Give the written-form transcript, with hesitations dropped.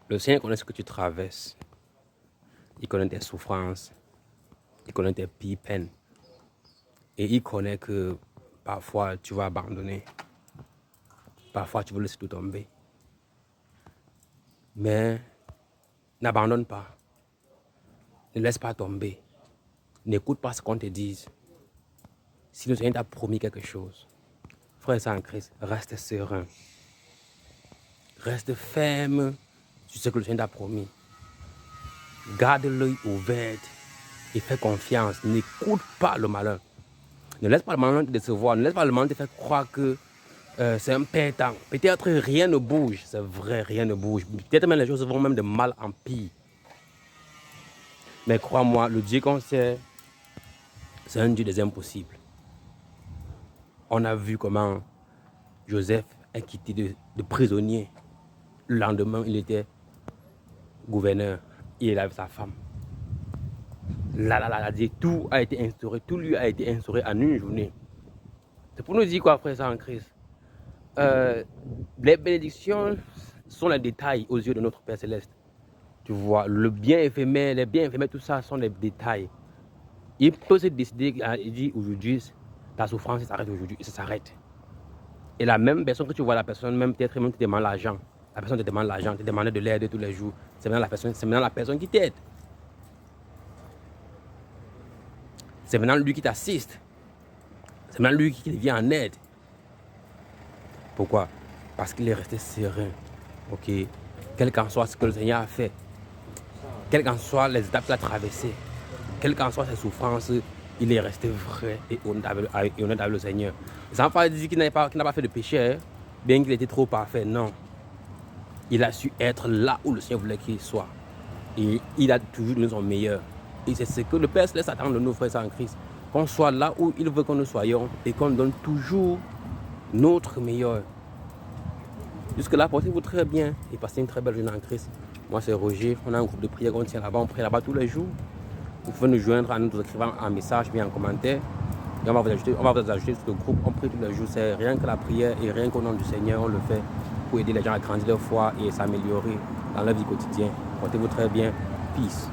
Le Seigneur connaît ce que tu traverses. Il connaît tes souffrances. Il connaît tes pires peines. Et il connaît que parfois tu vas abandonner. Parfois tu veux laisser tout tomber. Mais n'abandonne pas. Ne laisse pas tomber. N'écoute pas ce qu'on te dise. Si le Seigneur t'a promis quelque chose, frère et sœur en Christ, reste serein. Reste ferme sur ce que le Seigneur t'a promis. Garde l'œil ouvert et fais confiance. N'écoute pas le malin. Ne laisse pas le malin te décevoir. Ne laisse pas le malin te faire croire que c'est un perdant. Peut-être rien ne bouge. C'est vrai, rien ne bouge. Peut-être même les choses vont même de mal en pire. Mais crois-moi, le Dieu qu'on sert, c'est un Dieu des impossibles. On a vu comment Joseph est quitté de prisonnier. Le lendemain, il était gouverneur. Il est avec sa femme. Tout a été instauré. Tout lui a été instauré en une journée. C'est pour nous dire quoi, frère, ça en Christ. Les bénédictions sont les détails aux yeux de notre Père Céleste. Tu vois, le bien éphémère, les biens éphémères, tout ça sont des détails. Il peut se décider, il dit aujourd'hui, ta souffrance s'arrête aujourd'hui, et ça s'arrête. Et la même personne que tu vois, la personne même peut-être même te demande l'argent. La personne te demande l'argent, te demande de l'aide tous les jours. C'est maintenant la personne qui t'aide. C'est maintenant lui qui t'assiste. C'est maintenant lui qui vient en aide. Pourquoi? Parce qu'il est resté serein. Ok? Quel qu'en soit ce que le Seigneur a fait, quelles qu'en soient les étapes qu'il a traversées, quelles qu'en soient ses souffrances, il est resté vrai et honnête avec le Seigneur. Ça ne veut pas dire qu'il n'a pas fait de péché, hein, bien qu'il était trop parfait, non. Il a su être là où le Seigneur voulait qu'il soit. Et il a toujours donné son meilleur. Et c'est ce que le Père laisse attendre de nos frères en Christ. Qu'on soit là où il veut que nous soyons et qu'on donne toujours notre meilleur. Jusque-là, portez-vous très bien et passez une très belle journée en Christ. Moi, c'est Roger. On a un groupe de prière qu'on tient là-bas. On prie là-bas tous les jours. Vous pouvez nous joindre en nous écrivant un message, bien en commentaire. Et on va vous ajouter sur le groupe. On prie tous les jours. C'est rien que la prière et rien qu'au nom du Seigneur, on le fait pour aider les gens à grandir leur foi et s'améliorer dans leur vie quotidienne. Portez-vous très bien. Peace.